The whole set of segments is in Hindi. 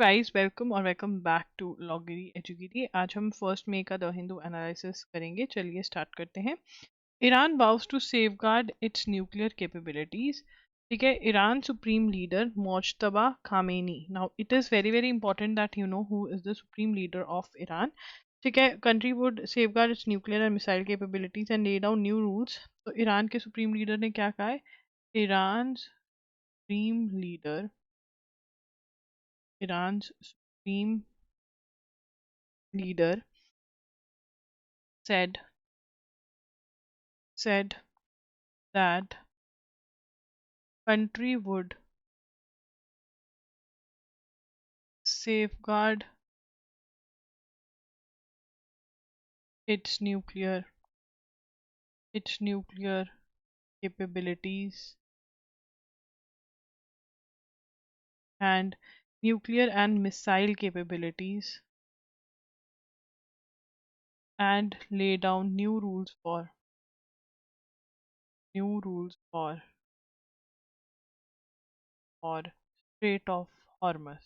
गाइस, वेलकम और वेलकम बैक टू लॉगिरी एजुगिरी। आज हम फर्स्ट मे का द हिंदू एनालिसिस करेंगे। चलिए स्टार्ट करते हैं। Iran vows to safeguard its nuclear capabilities। ठीक है, Iran supreme leader Mojtaba Khamenei. Now it is very very important that you know who is the supreme leader of Iran. ठीक है, country would safeguard it's nuclear and missile capabilities and lay down new rules. तो ईरान के सुप्रीम लीडर ने क्या कहा है? Iran supreme leader Iran's supreme leader said said that country would safeguard its nuclear capabilities and nuclear and missile capabilities and lay down new rules for Strait of Hormuz।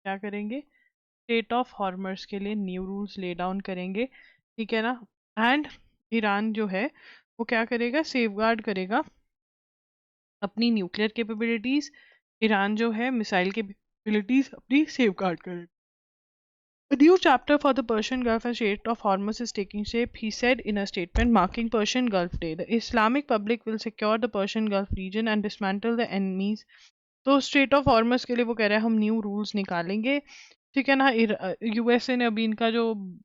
क्या करेंगे? स्टेट ऑफ हॉर्मर्स के लिए न्यू रूल्स ले डाउन करेंगे। ठीक है ना? एंड ईरान जो है वो क्या करेगा? सेफगार्ड करेगा अपनी न्यूक्लियर कैपेबिलिटीज। ईरान जो है मिसाइल कैपेबिलिटीज अपनी सेफगार्ड करेगा। A new chapter for the Persian Gulf and Strait of Hormuz is taking shape, he said in a statement marking Persian Gulf Day. The Islamic Republic will secure the Persian Gulf region and dismantle the enemies। तो स्ट्रेट ऑफ हॉर्मस के लिए वो कह रहा है हम न्यू रूल्स निकालेंगे। ठीक है ना? यूएसए ने अभी इनका जो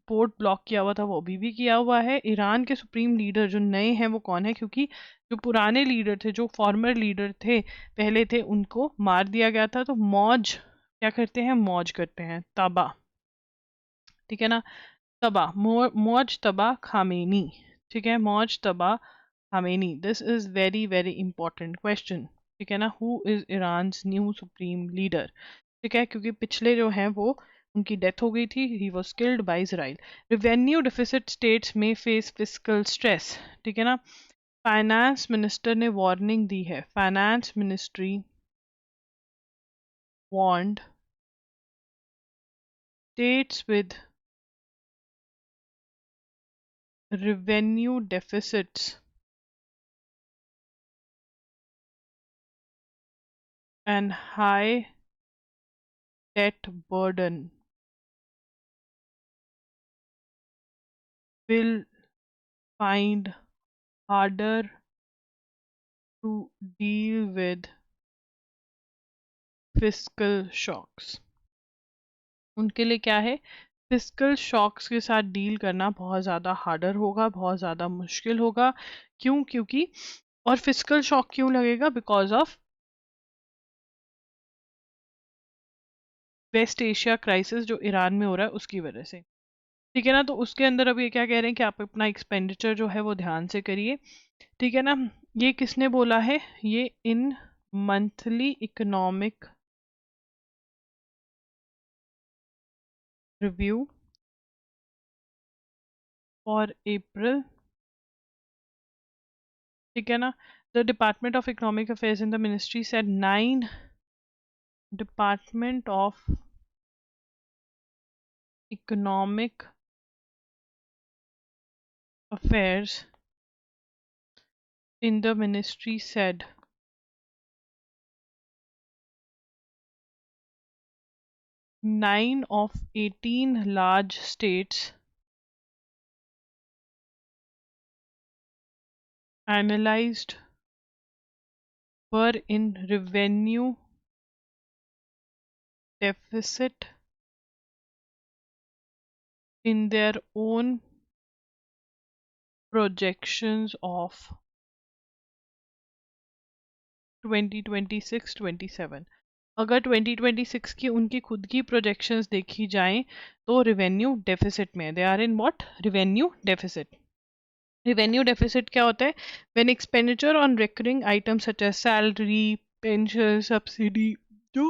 पोर्ट ब्लॉक किया हुआ था वो अभी भी किया हुआ है। ईरान के सुप्रीम लीडर जो नए हैं वो कौन है? क्योंकि जो पुराने लीडर थे, जो फॉर्मर लीडर थे पहले थे, उनको मार दिया गया था। तो मौज क्या करते हैं? मौज करते हैं, तबा। ठीक है ना? तबा, मौज तबा खामेनी। ठीक है, मौज तबा Khamenei. This is very very important question. ठीक है ना? Who is Iran new supreme leader? ठीक है, क्योंकि पिछले जो हैं वो उनकी डेथ हो गई थी। He was killed by Israel. Revenue deficit states में फेस फिस्कल स्ट्रेस। ठीक है ना? फाइनेंस मिनिस्टर ने वार्निंग दी है। Finance ministry warned states with revenue deficits and high debt burden will find harder to deal with fiscal shocks। उनके लिए क्या है? फिस्कल शॉक्स के साथ डील करना बहुत ज़्यादा हार्डर होगा, बहुत ज़्यादा मुश्किल होगा। क्यों? क्योंकि और फिस्कल शॉक क्यों लगेगा? Because of West Asia crisis जो ईरान में हो रहा है उसकी वजह से। ठीक है ना? तो उसके अंदर अब ये क्या कह रहे हैं कि आप अपना एक्सपेंडिचर जो है वो ध्यान से करिए। ठीक है ना? ये किसने बोला है? ये इन मंथली इकोनॉमिक रिव्यू फॉर अप्रैल। ठीक है ना? The department of economic affairs in the ministry said 9 department of economic affairs in the ministry said 9 of 18 large states analyzed were in revenue deficit in their own projections of 2026-27। अगर 2026 की उनकी खुद की प्रोजेक्शंस देखी जाएं तो रेवेन्यू डेफिसिट में। They are in what? Revenue deficit. Revenue deficit क्या होता है? When expenditure on recurring items such as salary, pension, subsidy, जो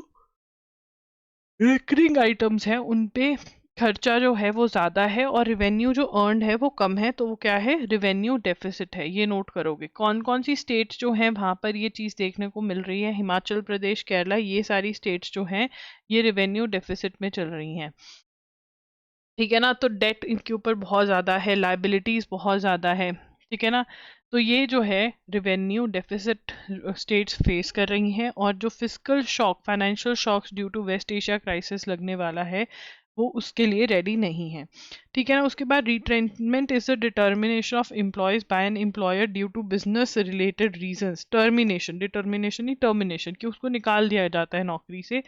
रिकरिंग आइटम्स हैं उन पे खर्चा जो है वो ज़्यादा है और रेवेन्यू जो अर्नड है वो कम है, तो वो क्या है, रेवेन्यू डेफिसिट है। ये नोट करोगे। कौन कौन सी स्टेट्स जो हैं वहाँ पर ये चीज़ देखने को मिल रही है, हिमाचल प्रदेश, केरला, ये सारी स्टेट्स जो हैं ये रेवेन्यू डेफिसिट में चल रही हैं। ठीक है ना, तो डेट इनके ऊपर बहुत ज़्यादा है, लाइबिलिटीज़ बहुत ज़्यादा है। ठीक है ना, तो ये जो है रेवेन्यू डेफिसिट स्टेट्स फेस कर रही हैं, और जो fiscal shock, financial shocks due to West Asia crisis लगने वाला है वो उसके लिए रेडी नहीं है। ठीक है ना, उसके बाद retrenchment is the determination of employees by an employer due to business related reasons. Termination, determination नहीं टर्मिनेशन, कि उसको निकाल दिया जाता है नौकरी से।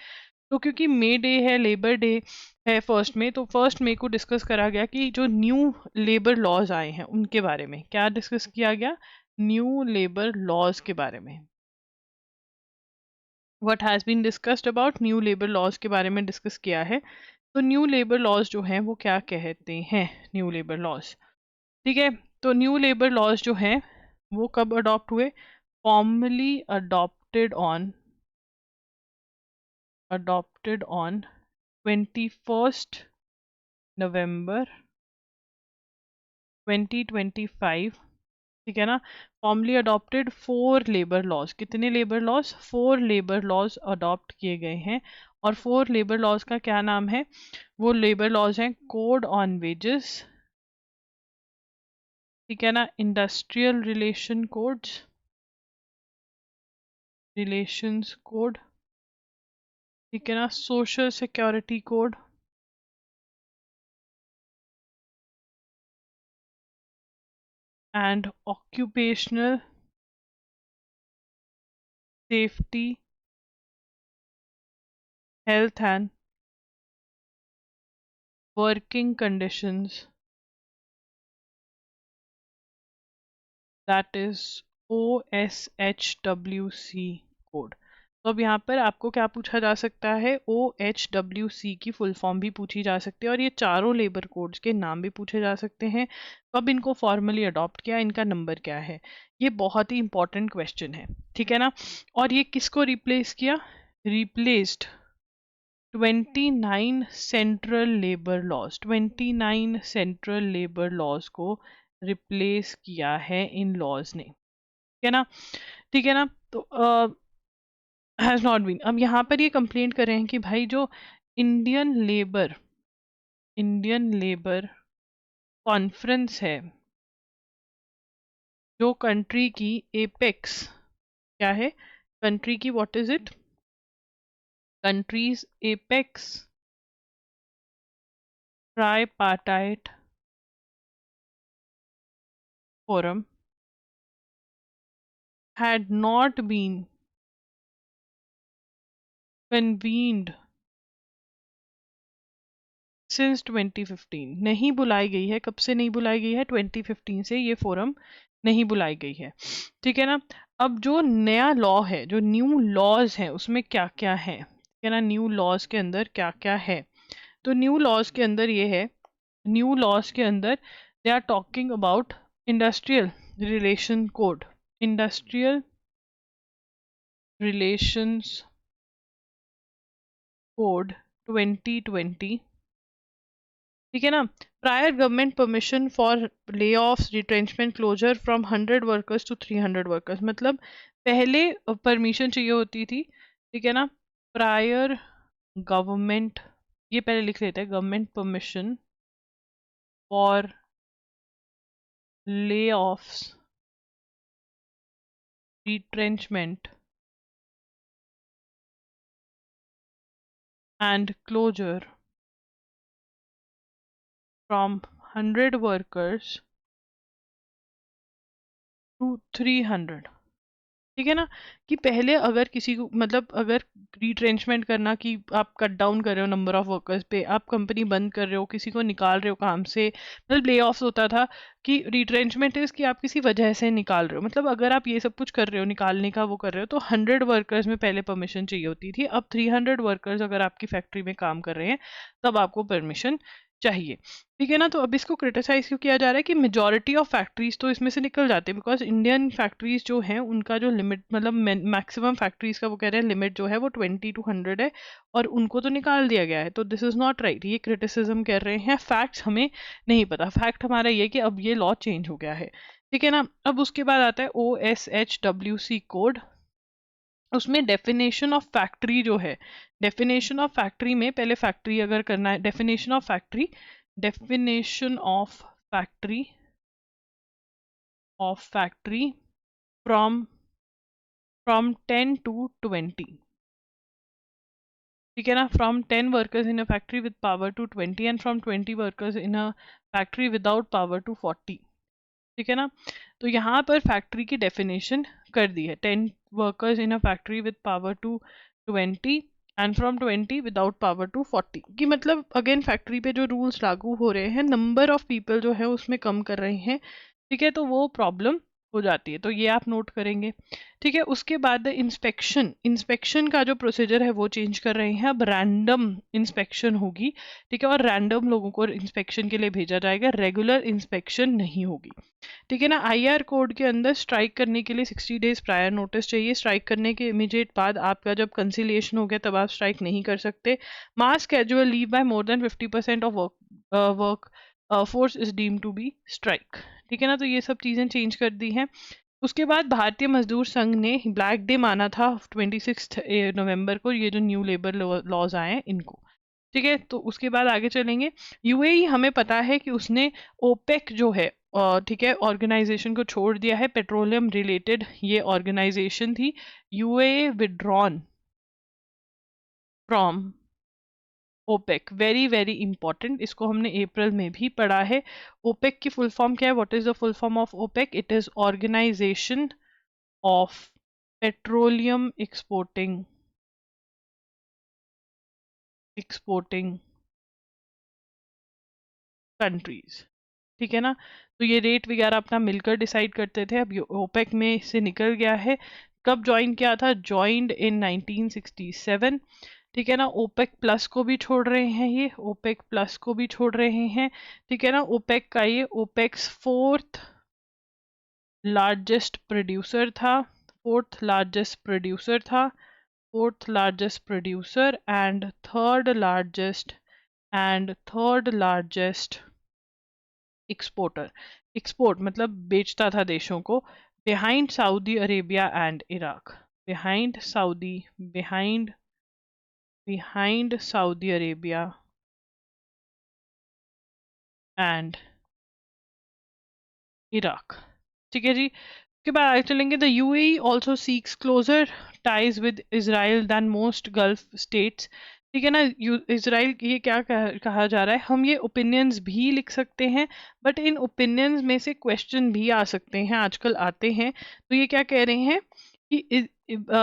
तो क्योंकि मे डे है, लेबर डे है फर्स्ट में, तो फर्स्ट मे को डिस्कस करा गया कि जो न्यू लेबर लॉज आए हैं उनके बारे में क्या डिस्कस किया गया, न्यू लेबर लॉज के बारे में। What has been discussed about new labour laws के बारे में डिस्कस किया है। तो न्यू लेबर लॉज जो हैं वो क्या कहते हैं, न्यू लेबर लॉज। ठीक है, तो न्यू लेबर लॉज जो हैं वो कब अडॉप्ट हुए, formally adopted on 21st November 2025। ठीक है ना, फॉर्मली अडॉप्टेड 4 लेबर लॉज। कितने labour laws, 4 labour laws adopt किए गए हैं। और 4 लेबर लॉज का क्या नाम है, वो लेबर लॉज हैं कोड ऑन वेजेस, ठीक है ना, इंडस्ट्रियल रिलेशंस कोड, ठीक है ना, social security code, and occupational safety, health and working conditions, that is OSHWC code. तो अब यहाँ पर आपको क्या पूछा जा सकता है, OHWC की फुल फॉर्म भी पूछी जा सकती है, और ये चारों लेबर कोड्स के नाम भी पूछे जा सकते हैं। कब इनको फॉर्मली अडॉप्ट किया, इनका नंबर क्या है, ये बहुत ही इंपॉर्टेंट क्वेश्चन है। ठीक है ना, और ये किसको रिप्लेस किया, replaced 29 central labour laws, 29 central labour laws को रिप्लेस किया है इन लॉज ने। ठीक है ना, ठीक है ना, तो हैज नॉट बीन। अब यहाँ पर ये कंप्लेंट कर रहे हैं कि भाई जो इंडियन लेबर कॉन्फ्रेंस है, जो कंट्री की एपेक्स, क्या है कंट्री की, what is it, countries apex tripartite forum had not been convened since 2015। नहीं बुलाई गई है, कब से नहीं बुलाई गई है, 2015 से ये फोरम नहीं बुलाई गई है। ठीक है ना, अब जो नया लॉ है, जो न्यू लॉज है उसमें क्या क्या है, ठीक है ना, न्यू लॉज के अंदर क्या क्या है। तो न्यू लॉज के अंदर ये है, न्यू लॉज के अंदर they are talking about industrial relation code, industrial relations code 2020। ठीक है ना, prior government permission for layoffs, retrenchment, closure from 100 workers to 300 workers. मतलब पहले परमिशन चाहिए होती थी, ठीक है ना, प्रायर गवर्नमेंट, ये पहले लिख लेते हैं, government permission for layoffs, retrenchment and closure from 100 workers to 300। ठीक है ना, कि पहले अगर किसी को, मतलब अगर रिट्रेंचमेंट करना, कि आप कट डाउन कर रहे हो नंबर ऑफ वर्कर्स पे, आप कंपनी बंद कर रहे हो, किसी को निकाल रहे हो काम से, मतलब ले ऑफ्स होता था। कि रिट्रेंचमेंट इज कि आप किसी वजह से निकाल रहे हो, मतलब अगर आप ये सब कुछ कर रहे हो, निकालने का वो कर रहे हो, तो 100 वर्कर्स में पहले परमिशन चाहिए होती थी। अब 300 वर्कर्स अगर आपकी फैक्ट्री में काम कर रहे हैं तब आपको परमिशन चाहिए, ठीक है ना। तो अब इसको क्रिटिसाइज क्यों किया जा रहा है कि मेजॉरिटी ऑफ फैक्ट्रीज तो इसमें से निकल जाते हैं, बिकॉज इंडियन फैक्ट्रीज जो हैं उनका जो लिमिट मतलब मैक्सिमम फैक्ट्रीज का वो कह रहे हैं लिमिट जो है वो 20 to 100 है, और उनको तो निकाल दिया गया है। तो दिस इज नॉट राइट, ये क्रिटिसिज्म कर रहे हैं, फैक्ट्स हमें नहीं पता। फैक्ट हमारा ये कि अब ये लॉ चेंज हो गया है, ठीक है ना। अब उसके बाद आता है OSHWC कोड। उसमें डेफिनेशन ऑफ फैक्ट्री जो है, डेफिनेशन ऑफ फैक्ट्री में पहले फैक्ट्री अगर करना है, definition of factory, definition of factory from 10 to 20, ठीक है ना। From 10 workers in a factory with power to 20 and from 20 workers in a factory without power to 40, ठीक है ना। तो यहाँ पर फैक्ट्री की डेफिनेशन कर दी है, 10 workers in a factory with power to 20 and from 20 without power to 40, कि मतलब अगेन फैक्ट्री पे जो रूल्स लागू हो रहे हैं नंबर ऑफ पीपल जो है उसमें कम कर रहे हैं, ठीक है। तो वो प्रॉब्लम हो जाती है, तो ये आप नोट करेंगे, ठीक है। उसके बाद इंस्पेक्शन, इंस्पेक्शन का जो प्रोसीजर है वो चेंज कर रहे हैं, अब रैंडम इंस्पेक्शन होगी, ठीक है, और रैंडम लोगों को इंस्पेक्शन के लिए भेजा जाएगा, रेगुलर इंस्पेक्शन नहीं होगी, ठीक है ना। IR कोड के अंदर स्ट्राइक करने के लिए 60 डेज प्रायर नोटिस चाहिए, स्ट्राइक करने के इमीडिएट बाद आपका जब कंसिलिएशन हो गया तब आप स्ट्राइक नहीं कर सकते। Mass casual leave by more than 50% of work force is deem to be strike, ठीक है ना। तो ये सब चीज़ें चेंज कर दी हैं। उसके बाद भारतीय मजदूर संघ ने ब्लैक डे माना था 26 नवंबर को, ये जो न्यू लेबर लॉज आए हैं इनको, ठीक है। तो उसके बाद आगे चलेंगे। UAE हमें पता है कि उसने ओपेक जो है, ठीक है, ऑर्गेनाइजेशन को छोड़ दिया है, पेट्रोलियम रिलेटेड ये ऑर्गेनाइजेशन थी। UAE withdrawn from OPEC, very very important, इसको हमने अप्रैल में भी पढ़ा है। ओपेक की फुल फॉर्म क्या है, what is the full form of OPEC? It is organisation of petroleum exporting countries, ठीक है ना। तो ये रेट वगैरह अपना मिलकर डिसाइड करते थे, अब ये ओपेक में से निकल गया है। कब ज्वाइन किया था? ज्वाइंड इन 1967, ठीक है ना। ओपेक प्लस को भी छोड़ रहे हैं, ये ओपेक प्लस को भी छोड़ रहे हैं, ठीक है ना। ओपेक का ये ओपेक्स फोर्थ लार्जेस्ट प्रोड्यूसर था, फोर्थ लार्जेस्ट प्रोड्यूसर था, fourth largest producer and third largest exporter. Export मतलब बेचता था देशों को, behind Saudi Arabia and Iraq, behind Saudi Arabia and Iraq, ठीक है जी। उसके बाद आगे चलेंगे। The UAE also seeks closer ties with Israel than most Gulf states, ठीक है ना। इसराइल, ये क्या कहा जा रहा है, हम ये ओपिनियंस भी लिख सकते हैं, बट इन ओपिनियंस में से क्वेश्चन भी आ सकते हैं, आजकल आते हैं। तो ये क्या कह रहे हैं कि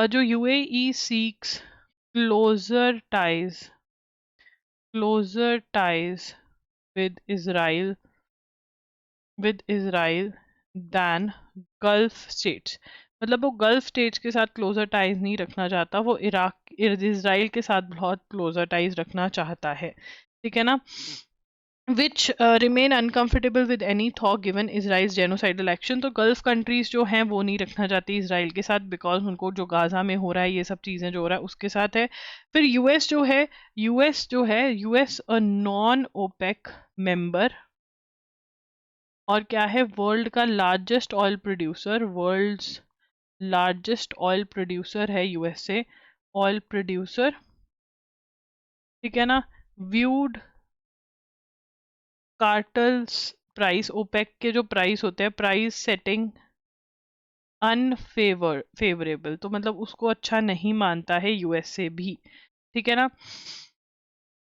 जो UAE seeks closer ties with Israel than Gulf states, मतलब वो गल्फ स्टेट्स के साथ क्लोजर टाइज नहीं रखना चाहता, वो इसराइल के साथ बहुत क्लोजर टाइज रखना चाहता है, ठीक है ना। Which remain uncomfortable with any thought given Israel genocidal action, तो गल्फ कंट्रीज जो हैं वो नहीं रखना चाहती इसराइल के साथ, बिकॉज उनको जो गाजा में हो रहा है, ये सब चीज़ें जो हो रहा है उसके साथ है। फिर US a non OPEC member, और क्या है, वर्ल्ड का largest oil producer, world's largest oil producer है USA, ऑयल प्रोड्यूसर, ठीक है ना। व्यूड कार्टल्स प्राइस, ओपेक के जो प्राइस होते हैं, प्राइस सेटिंग फेवरेबल, तो मतलब उसको अच्छा नहीं मानता है USA भी, ठीक है ना।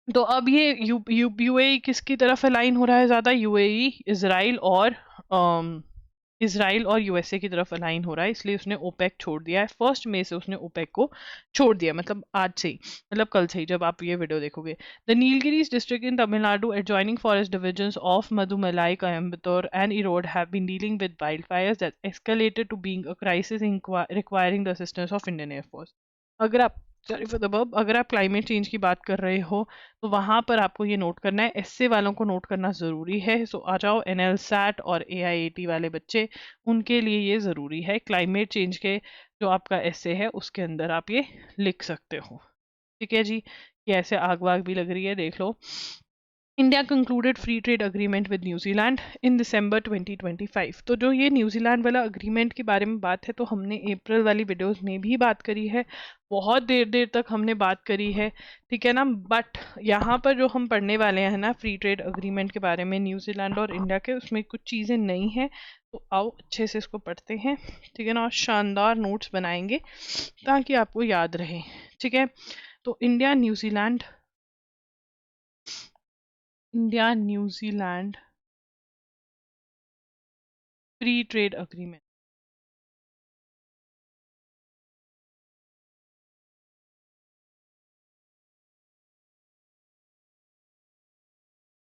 तो अब ये UAE किसकी तरफ अलाइन हो रहा है ज्यादा? UAE इसराइल और USA की तरफ अलाइन हो रहा है, इसलिए उसने ओपेक छोड़ दिया है। 1 मई से उसने ओपेक को छोड़ दिया, मतलब आज से ही, मतलब कल से ही जब आप ये वीडियो देखोगे। The Nilgiris district in Tamil Nadu adjoining forest divisions of Mudumalai, Coimbatore and Erode have been dealing with wild fires that escalated to being a crisis requiring the assistance of Indian Air Force. अगर आप सॉरी फॉर द वर्ब, अगर आप क्लाइमेट चेंज की बात कर रहे हो तो वहां पर आपको ये नोट करना है, एसए वालों को नोट करना ज़रूरी है। सो आ जाओ एनएल सैट और एआईएटी वाले बच्चे, उनके लिए ये ज़रूरी है। क्लाइमेट चेंज के जो आपका एसए है उसके अंदर आप ये लिख सकते हो। ठीक है जी, कि ऐसे आग वाग भी लग रही है, देख लो। India concluded free trade agreement with New Zealand in December 2025। तो जो ये न्यूजीलैंड वाला अग्रीमेंट के बारे में बात है, तो हमने अप्रैल वाली वीडियोस में भी बात करी है, बहुत देर देर तक हमने बात करी है, ठीक है ना। बट यहाँ पर जो हम पढ़ने वाले हैं ना फ्री ट्रेड अग्रीमेंट के बारे में न्यूजीलैंड और इंडिया के, उसमें कुछ चीज़ें नई हैं, तो आओ अच्छे से इसको पढ़ते हैं, ठीक है ना, और शानदार नोट्स बनाएंगे ताकि आपको याद रहे, ठीक है। तो India New Zealand free trade agreement,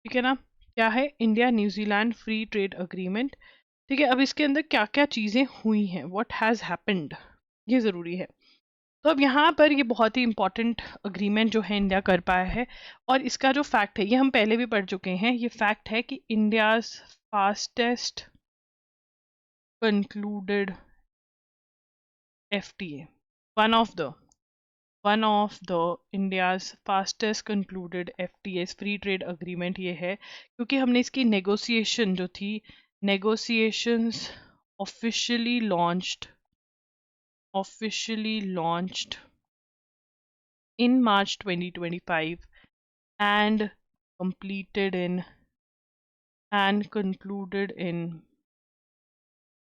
ठीक है ना, क्या है India New Zealand free trade agreement, ठीक है। अब इसके अंदर क्या क्या चीज़ें हुई हैं, व्हाट हैज़ हैपेंड, ये ज़रूरी है। तो अब यहाँ पर ये बहुत ही इंपॉर्टेंट अग्रीमेंट जो है इंडिया कर पाया है, और इसका जो फैक्ट है ये हम पहले भी पढ़ चुके हैं। ये फैक्ट है कि India's fastest concluded FTA, one of the India's fastest concluded FTS free trade agreement ये है, क्योंकि हमने इसकी नेगोशिएशन जो थी, negotiations officially launched in March 2025 and completed in and concluded in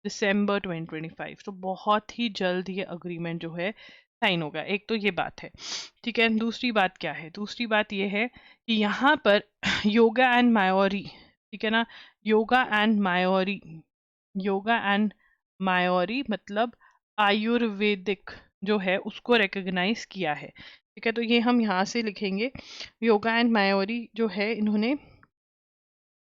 December 2025। तो बहुत ही जल्द ये अग्रीमेंट जो है साइन होगा। एक तो ये बात है, ठीक है। दूसरी बात क्या है, दूसरी बात ये है कि यहाँ पर योगा एंड मायोरी, ठीक है ना, योगा एंड मायोरी, योगा एंड मायोरी मतलब आयुर्वेदिक जो है उसको रिकॉग्नाइज किया है, ठीक है। तो ये हम यहाँ से लिखेंगे, योगा एंड मायोरी जो है इन्होंने,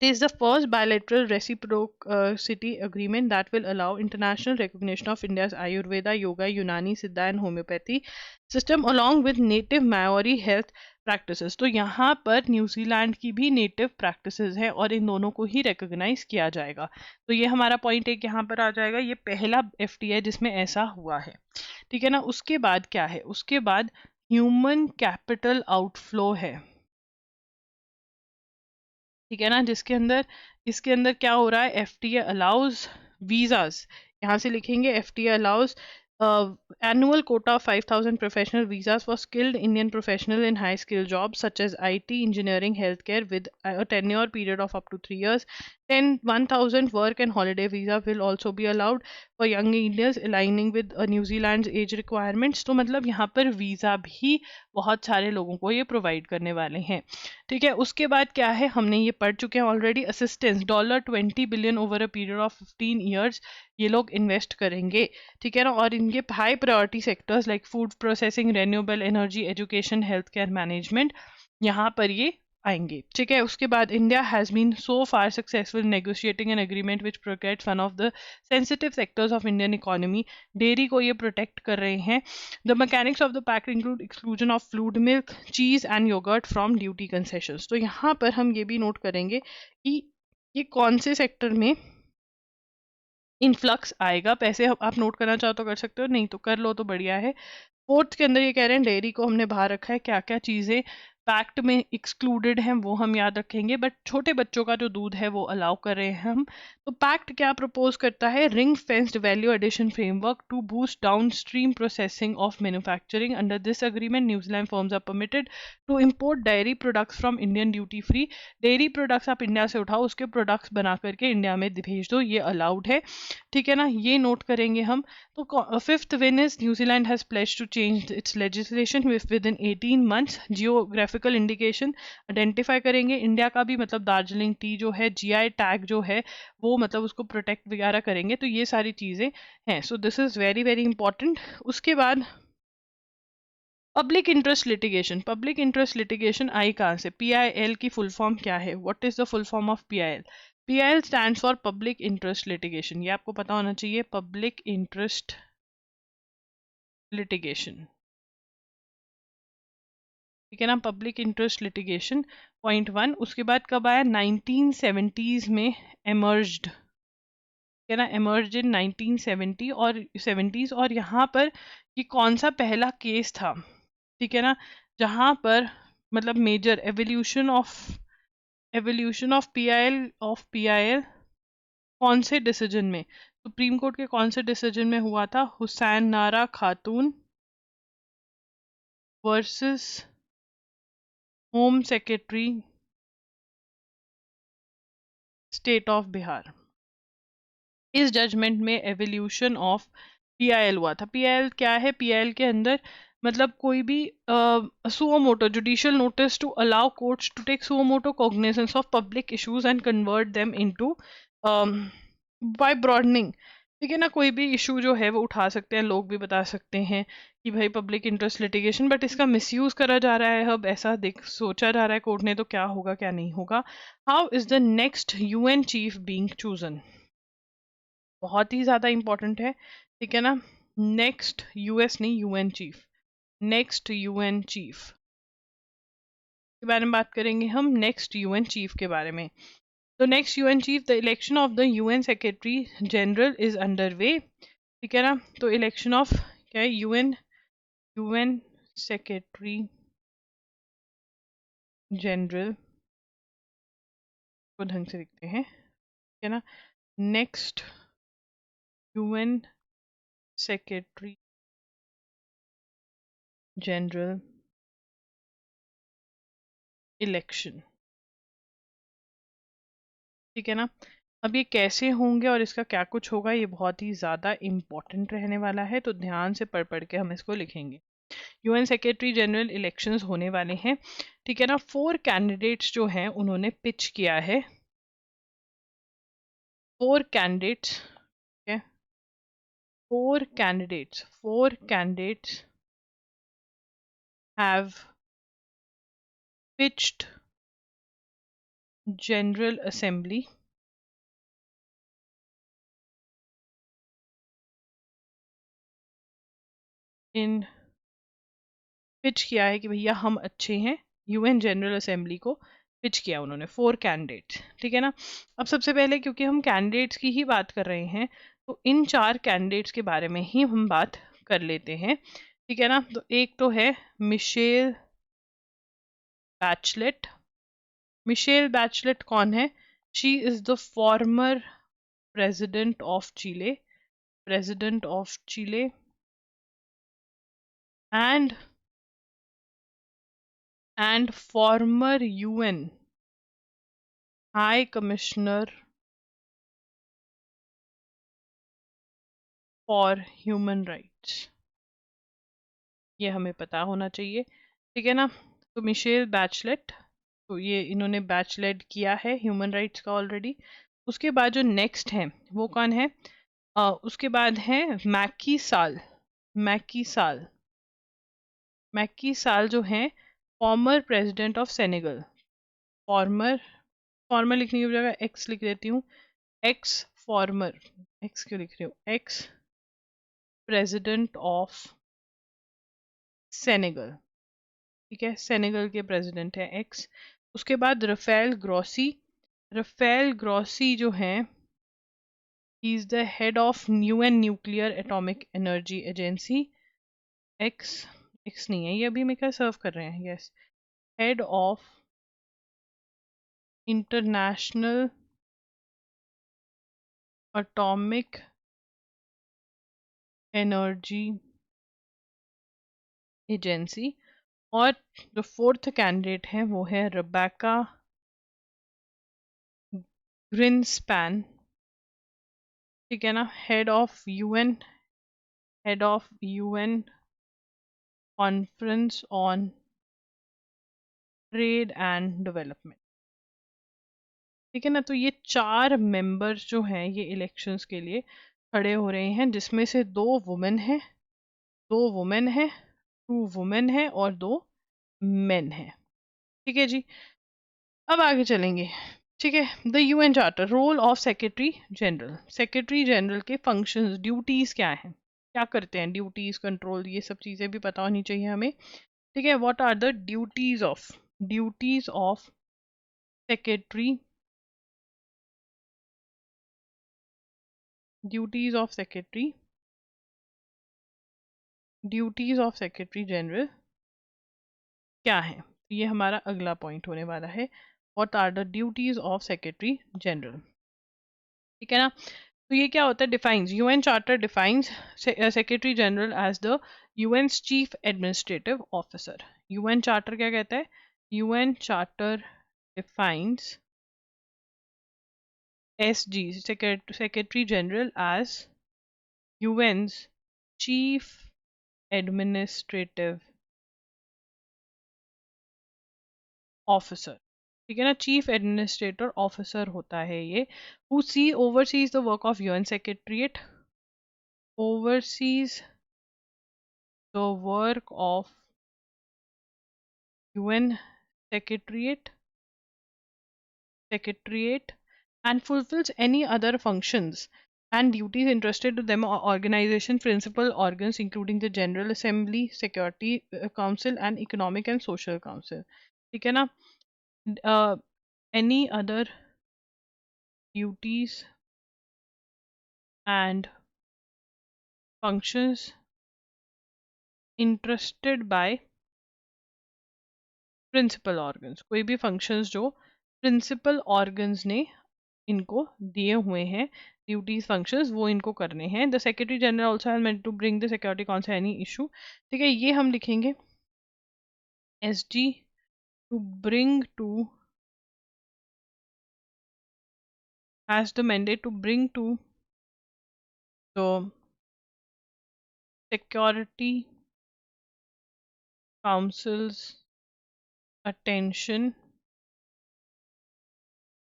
it is the first bilateral reciprocity agreement that will allow international recognition of India's Ayurveda, Yoga, Unani, Siddha and Homeopathy system along with native Maori health practices। तो यहाँ पर न्यूजीलैंड की भी नेटिव प्रैक्टिसेस है और इन दोनों को ही रिकॉग्नाइज किया जाएगा। तो ये हमारा पॉइंट एक यहाँ पर आ जाएगा, ये पहला एफटीए जिसमें ऐसा हुआ है, ठीक है ना। उसके बाद क्या है, उसके बाद ह्यूमन कैपिटल आउटफ्लो है, ठीक है ना, जिसके अंदर इसके अंदर क्या हो रहा है, एफटीए अलाउज वीजास, यहाँ से लिखेंगे FTA allows annual quota of 5,000 professional visas for skilled Indian professional in high skill jobs such as IT, engineering, healthcare with a tenure period of up to 3 years. 1,000 work and holiday visa will also be allowed for young Indians aligning with New Zealand's age requirements। तो मतलब यहाँ पर वीज़ा भी बहुत सारे लोगों को ये प्रोवाइड करने वाले हैं, ठीक है। उसके बाद क्या है, हमने ये पढ़ चुके हैं already, assistance $20 billion over a period of 15 years ये लोग इन्वेस्ट करेंगे, ठीक है ना। और इनके high priority sectors like food processing, renewable energy, education, health care management, यहाँ पर ये आएंगे, ठीक है। उसके बाद India has been so far successful negotiating an agreement which protects one of the sensitive sectors of Indian economy, dairy को ये प्रोटेक्ट कर रहे हैं। The mechanics of the pact include exclusion of fluid milk, cheese and yogurt from duty concessions. तो यहाँ पर हम ये भी नोट करेंगे कि ये कौन से सेक्टर में इन्फ्लक्स आएगा। पैसे आप नोट करना चाहो तो कर सकते हो, नहीं तो कर लो तो बढ़िया है। फोर्थ के अंदर ये कह रहे हैं डेयरी को हमने बाहर रखा है, क्या क्या चीज़ें पैक्ट में एक्सक्लूडेड हैं वो हम याद रखेंगे, बट छोटे बच्चों का जो दूध है वो अलाउ कर रहे हैं हम। तो पैक्ट क्या प्रपोज करता है, ring fenced value addition framework to boost down stream processing of manufacturing. Under this agreement New Zealand firms are permitted to import dairy products from Indian duty free. Dairy products आप इंडिया से उठाओ, उसके प्रोडक्ट्स बना करके इंडिया में भेज दो, ये अलाउड है, ठीक है ना, ये नोट करेंगे हम। तो fifth win is New Zealand has pledged to change its legislation within 18 months. Geographical indication identify करेंगे, इंडिया का भी मतलब दार्जिलिंग टी जो है जीआई टैग जो है वो मतलब उसको प्रोटेक्ट वगैरह करेंगे। तो ये सारी चीज़ें हैं, so this is very very important. उसके बाद public interest litigation, public interest litigation आई कहाँ से, पीआईएल की फुल फॉर्म क्या है, what is the full form of PIL. PIL stands for public interest litigation, ये आपको पता होना चाहिए, पब्लिक इंटरेस्ट लिटिगेशन, ठीक है ना, पब्लिक इंटरेस्ट लिटिगेशन, पॉइंट 1। उसके बाद कब आया, 1970s में एमर्ज्ड, है ना, एमर्ज इन 1970 और 70s। और यहाँ पर ये कौन सा पहला केस था, ठीक है ना, जहाँ पर मतलब मेजर एवोल्यूशन ऑफ पीआईएल कौन से डिसीजन में, सुप्रीम कोर्ट के कौन से डिसीजन में हुआ था, हुसैन नारा खातून versus home secretary state of Bihar. इस जजमेंट में एवोल्यूशन ऑफ पीआईएल हुआ था। पीआईएल क्या है, पीआईएल के अंदर मतलब कोई भी suo motu judicial notice to allow courts to take suo motu cognizance of public issues and convert them into by broadening, ठीक है ना, कोई भी इशू जो है वो उठा सकते हैं, लोग भी बता सकते हैं कि भाई पब्लिक इंटरेस्ट लिटिगेशन, बट इसका मिसयूज करा जा रहा है। अब ऐसा सोचा जा रहा है कोर्ट ने, तो क्या होगा क्या नहीं होगा। How is the next UN chief being chosen, बहुत ही ज्यादा इंपॉर्टेंट है, ठीक है ना। नेक्स्ट यूएस नहीं, UN chief, next UN chief के बारे में बात करेंगे हम, नेक्स्ट यूएन चीफ के बारे में। तो next UN chief, the election of the UN secretary general is under way, ठीक है ना। तो इलेक्शन ऑफ क्या है, यूएन सेक्रेटरी जनरल को ढंग से लिखते हैं, ठीक है ना, next UN secretary general election, ठीक है ना। अब ये कैसे होंगे और इसका क्या कुछ होगा, ये बहुत ही ज़्यादा इम्पोर्टेंट रहने वाला है, तो ध्यान से पढ़ पढ़ के हम इसको लिखेंगे। यूएन सेक्रेटरी जनरल इलेक्शंस होने वाले हैं, ठीक है ना। 4 कैंडिडेट्स जो हैं उन्होंने पिच किया है, 4 कैंडिडेट्स, ठीक है, 4 candidates have pitched general assembly in pitch किया है कि भैया हम अच्छे हैं, यूएन जनरल असेंबली को पिच किया उन्होंने 4 कैंडिडेट्स, ठीक है ना। अब सबसे पहले क्योंकि हम कैंडिडेट्स की ही बात कर रहे हैं, तो इन 4 कैंडिडेट्स के बारे में ही हम बात कर लेते हैं, ठीक है ना। तो एक तो है मिशेल बैचलेट। मिशेल बैचलेट कौन है, she is the former president of Chile, and former UN High Commissioner for Human Rights, ये हमें पता होना चाहिए, ठीक है ना। तो मिशेल बैचलेट, तो ये इन्होंने बैचलेट किया है ह्यूमन राइट्स का ऑलरेडी। उसके बाद जो नेक्स्ट है वो कौन है, उसके बाद है मैकी साल। मैकी साल जो है former president of Senegal, farmer लिखने की जगह एक्स लिख देती हूँ, एक्स फॉर्मर, एक्स क्यों लिख रही हूँ, एक्स प्रेसिडेंट ऑफ सेनेगल, ठीक है, सेनेगल के प्रेसिडेंट है एक्स। उसके बाद रफेल ग्रॉसी जो है, he is the head of UN nuclear atomic energy agency, x नहीं है ये, अभी मैं क्या सर्व कर रहे हैं, yes, head of international atomic energy agency. और जो 4th कैंडिडेट है वो है रेबेका ग्रिन्सपैन, ठीक है ना, head of UN conference on trade and development, ठीक है ना। तो ये 4 मेंबर्स जो हैं ये इलेक्शंस के लिए खड़े हो रहे हैं, जिसमें से 2 वुमेन है, 2 वुमेन है और 2 मेन है, ठीक है जी। अब आगे चलेंगे, ठीक है। The UN charter, role of secretary general के फंक्शंस, ड्यूटीज क्या हैं, क्या करते हैं, ड्यूटीज, कंट्रोल, ये सब चीज़ें भी पता होनी चाहिए हमें। ठीक है, what are the duties of secretary, duties of secretary, duties of secretary general क्या है? ये हमारा अगला पॉइंट होने वाला है, what are the duties of secretary general. ठीक है ना, तो ये क्या होता है? Defines, UN charter defines secretary general as the UN chief administrative officer. UN charter क्या कहता है? UN charter defines SG, secretary general, as UN's chief administrative officer. ठीक है ना, चीफ एडमिनिस्ट्रेटर ऑफिसर होता है ये, who see oversees the work of UN secretariat, oversees the work of UN Secretariat, and fulfills any other functions and duties entrusted to them or organization principal organs including the General Assembly, Security Council and Economic and Social Council. ठीक है ना, any other duties and functions entrusted by principal organs, कोई भी फंक्शंस जो प्रिंसिपल ऑर्गन्स ने इनको दिए हुए हैं, ड्यूटीज फंक्शंस, वो इनको करने हैं। The Secretary General also has meant to bring the Security Council any issue. ठीक है, ये हम लिखेंगे SD to bring to, has the mandate to bring to the Security Council's attention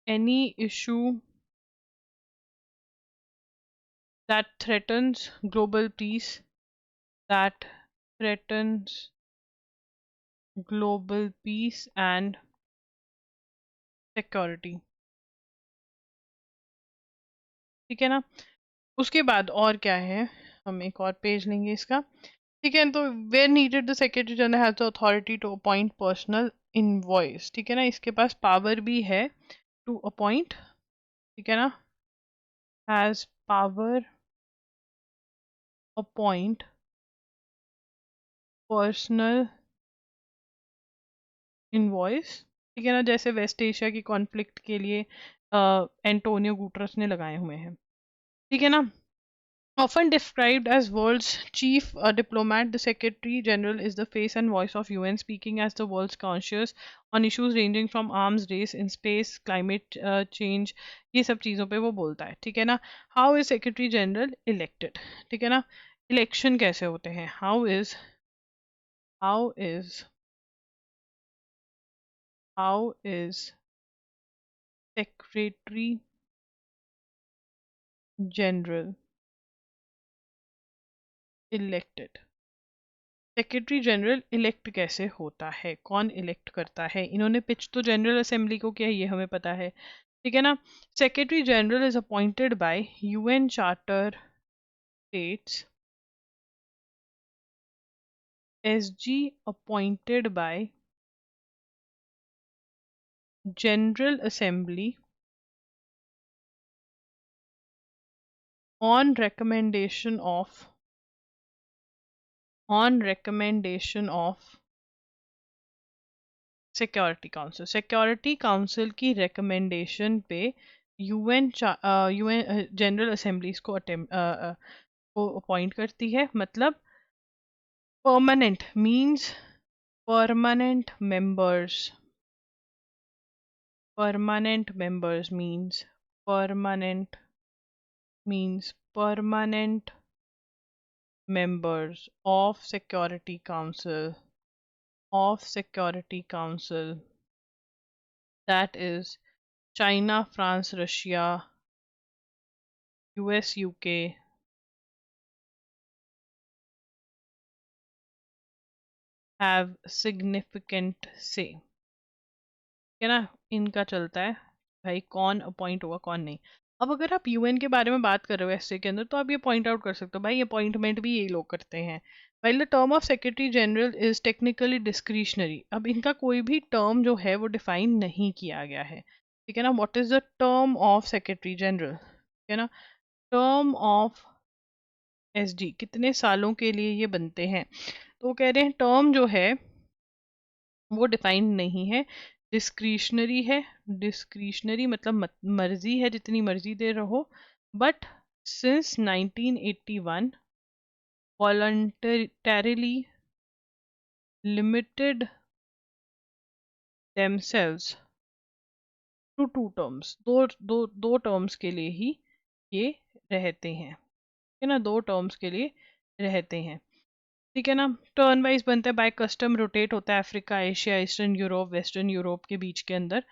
any issue that threatens global peace, that threatens global peace and security। ठीक है ना, उसके बाद और क्या है, हम एक और पेज लेंगे इसका। ठीक है, तो where needed the Secretary General has the authority to appoint personal envoys. ठीक है ना, इसके पास पावर भी है टू अपॉइंट। ठीक है ना, has power appoint personal envoys. ठीक है ना, जैसे वेस्ट एशिया की कॉन्फ्लिक्ट के लिए एंटोनियो गुटरस ने लगाए हुए हैं। ठीक है ना, often described as world's chief diplomat, the secretary general is the face and voice of UN, speaking as the world's conscious on issues ranging from arms race in space, climate change, ये सब चीज़ों पे वो बोलता है। ठीक है ना, how is secretary general elected? ठीक है ना, इलेक्शन कैसे होते हैं? how is secretary general elected? Secretary general elect कैसे होता है, कौन इलेक्ट करता है? इन्होंने पिच तो जनरल असेंबली को किया, ये हमें पता है। ठीक है ना, secretary general is appointed by UN charter states, SG appointed by general assembly on recommendation of security council की रिकमेंडेशन पे यूएन जनरल असेंबलीज को अपॉइंट करती है। मतलब permanent means permanent members means permanent members of security council, that is China, France, Russia, US, UK, have significant say। है ना, इनका चलता है भाई कौन अपॉइंट होगा कौन नहीं। अब अगर आप यूएन के बारे में बात कर रहे हो ऐसे के अंदर, तो आप ये पॉइंट आउट कर सकते हो भाई अपॉइंटमेंट भी यही लोग करते हैं। while the term of secretary general is technically discretionary। अब इनका कोई भी टर्म जो है वो डिफाइन नहीं किया गया है, ठीक है ना। What is the term of secretary general, ठीक है ना। टर्म ऑफ एसडी कितने सालों के लिए ये बनते हैं, तो वो कह रहे हैं टर्म जो है वो डिफाइंड नहीं है, डिस्क्रिशनरी है। डिस्क्रिशनरी मतलब मर्जी है, जितनी मर्जी देर रहो। But since 1981 voluntarily limited themselves to two terms, दो टर्म्स के लिए ही ये रहते हैं, ठीक है ना, दो टर्म्स के लिए रहते हैं, ठीक है ना। टर्न वाइज बनता है, बाय कस्टम रोटेट होता है Africa, Asia, eastern Europe, western Europe के बीच के अंदर,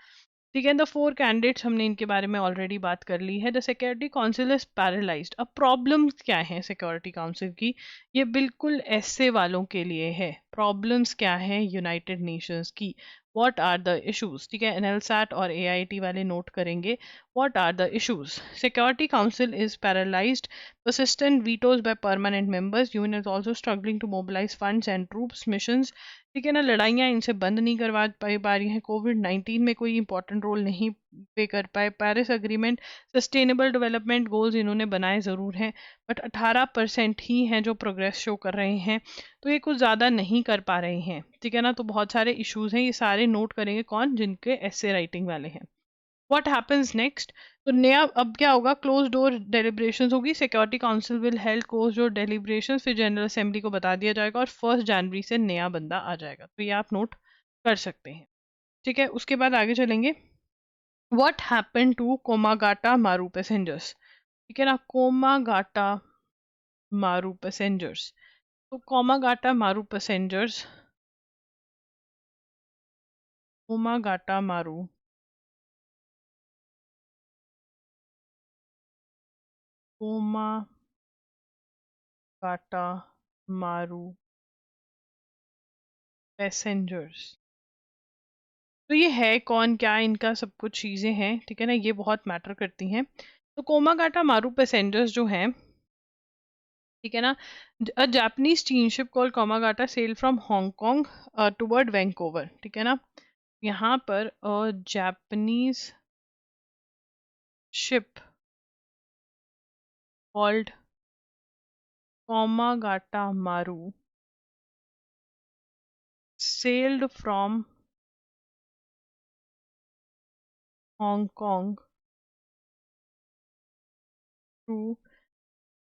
ठीक है। द फोर कैंडिडेट्स हमने इनके बारे में ऑलरेडी बात कर ली है। The Security Council is paralysed. अब प्रॉब्लम्स क्या है सिक्योरिटी काउंसिल की, ये बिल्कुल ऐसे वालों के लिए है। प्रॉब्लम्स क्या है यूनाइटेड नेशंस की, व्हाट आर द इश्यूज, ठीक है। एनएलसैट और एआईटी वाले नोट करेंगे what are the issues. Security Council is paralysed, persistent vetoes by permanent members, UN is also struggling to mobilize funds and troops missions, ठीक है ना। लड़ाइयाँ इनसे बंद नहीं करवा पा रही हैं, कोविड-19 में कोई इंपॉर्टेंट रोल नहीं पे कर पाए, Paris agreement, sustainable development goals इन्होंने बनाए ज़रूर हैं, बट 18% ही हैं जो प्रोग्रेस शो कर रहे हैं, तो ये कुछ ज़्यादा नहीं कर पा रहे हैं, ठीक है ना। तो बहुत सारे इश्यूज हैं, ये सारे नोट करेंगे कौन, जिनके ऐसे राइटिंग वाले हैं। व्हाट हैपन्स नेक्स्ट, तो नया अब क्या होगा, क्लोज डोर डेलिब्रेशंस होगी, security council will held close door deliberations, फिर जनरल असेंबली को बता दिया जाएगा और 1 जनवरी से नया बंदा आ जाएगा, तो ये आप नोट कर सकते हैं, ठीक है। उसके बाद आगे चलेंगे, व्हाट हैपन टू कोमागाटा मारू पैसेंजर्स, ठीक है ना। कोमागाटा मारू पैसेंजर्स, तो कोमागाटा मारू पैसेंजर्स, कोमागाटा मारू कोमागाटा मारू पैसेंजर्स, तो ये है कौन, क्या इनका सब कुछ चीजें हैं, ठीक है ना, ये बहुत मैटर करती हैं। तो कोमागाटा मारू पैसेंजर्स जो हैं, ठीक है ना, a Japanese steamship called Komagata sail from Hong Kong toward Vancouver, ठीक है ना। यहाँ पर जापानीज शिप कॉल्ड कोमागाटा मारू sailed from Hong Kong to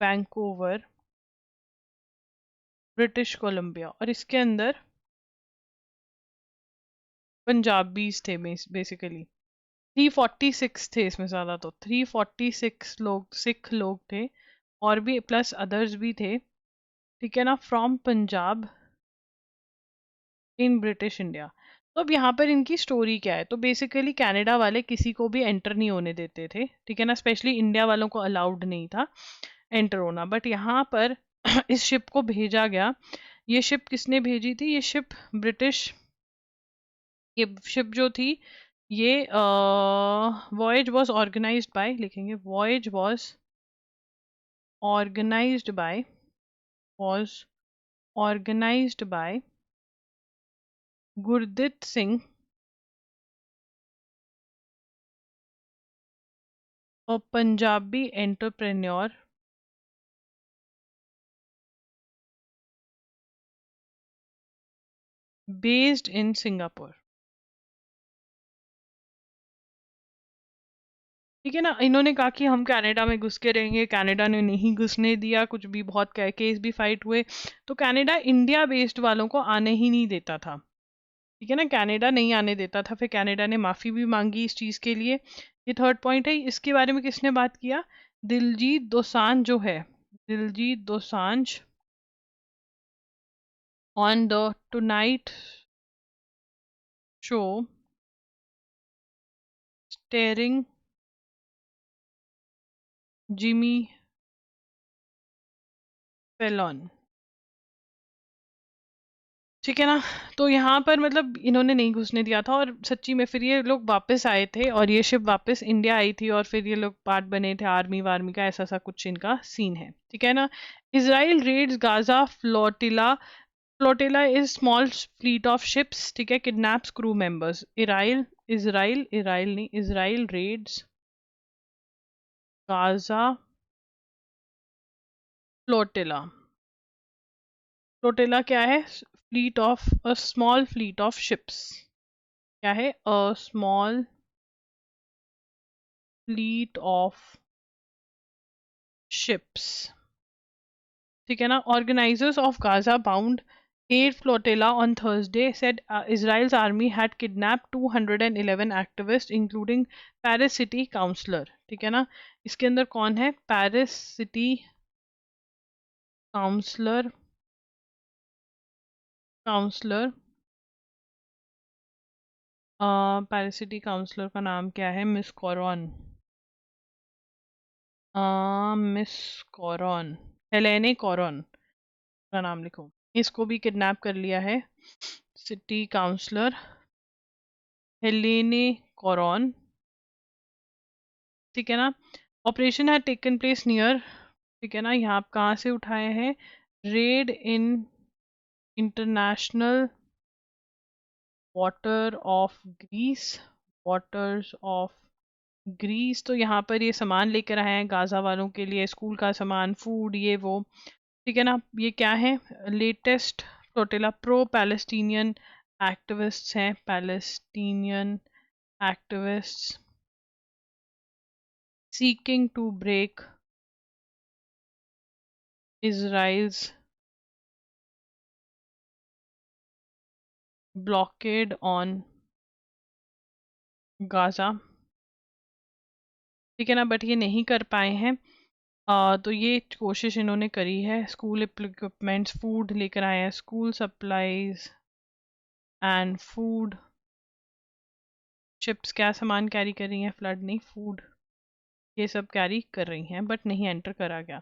Vancouver, British Columbia, और इसके अंदर पंजाबीज थे बेसिकली। 346 थे इसमें, ज़्यादा तो 346 लोग सिख लोग थे, और भी प्लस अदर्स भी थे, ठीक है ना, from Punjab in British India. तो अब यहाँ पर इनकी स्टोरी क्या है, तो बेसिकली कनाडा वाले किसी को भी एंटर नहीं होने देते थे, ठीक है ना, स्पेशली इंडिया वालों को अलाउड नहीं था एंटर होना, बट यहाँ पर इस शिप को भेजा गया। ये शिप किसने भेजी थी, ये शिप ब्रिटिश, ये शिप जो थी ये वॉयज वॉज ऑर्गेनाइज्ड बाय, लिखेंगे voyage was organised by, was organised by Gurdit Singh, a Punjabi entrepreneur based in Singapore, ठीक है ना। इन्होंने कहा कि हम कनाडा में घुस के रहेंगे, कनाडा ने नहीं घुसने दिया, कुछ भी बहुत केस भी फाइट हुए, तो कनाडा इंडिया बेस्ड वालों को आने ही नहीं देता था, ठीक है ना, कनाडा नहीं आने देता था। फिर कनाडा ने माफी भी मांगी इस चीज के लिए। ये थर्ड पॉइंट है। इसके बारे में किसने बात किया, दिलजीत दोसांझ जो है, Diljit Dosanjh on the tonight show steering Jimmy fallen, ठीक है ना। तो यहाँ पर मतलब इन्होंने नहीं घुसने दिया था, और सच्ची में फिर ये लोग वापस आए थे और ये शिप वापस इंडिया आई थी, और फिर ये लोग पार्ट बने थे आर्मी वार्मी का, ऐसा सा कुछ इनका सीन है। ठीक है ना। Israel raids Gaza flotilla. Flotilla is small fleet of ships, ठीक है, किडनैप्स क्रू मेंबर्स। इराइल इसराइल इराइल नहीं, Israel raids Gaza flotilla. Flotilla क्या है? Fleet of, a small fleet of ships. क्या है? A small fleet of ships. ठीक है ना। Organizers of Gaza bound aid flotilla on Thursday said Israel's army had kidnapped 211 activists including Paris City Councillor। ठीक है ना। इसके अंदर कौन है? Paris city councillor. Councillor Paris city councillor का नाम क्या है? मिस कॉरॉन। मिस कॉरॉन, हेलेने कॉरॉन का नाम लिखो। इसको भी किडनैप कर लिया है सिटी काउंसलर हेलेने कॉरॉन। ठीक है ना। Operation had taken place near, ठीक है ना, यहाँ आप कहाँ से उठाए हैं? Raid in international water of Greece. Waters of Greece. तो यहाँ पर ये सामान लेकर आए हैं गाजा वालों के लिए, स्कूल का सामान, फूड, ये वो। ठीक है ना। ये क्या है? Latest flotilla pro Palestinian activists हैं, Palestinian activists seeking to break Israel's blockade on Gaza। ठीक है ना। बट ये नहीं कर पाए हैं। तो ये कोशिश इन्होंने करी है। स्कूल इक्विपमेंट्स, फूड लेकर आए हैं, school supplies and food ships. क्या सामान कैरी कर रही हैं? फ्लड नहीं, फूड, ये सब कैरी कर रही हैं, बट नहीं एंटर करा गया।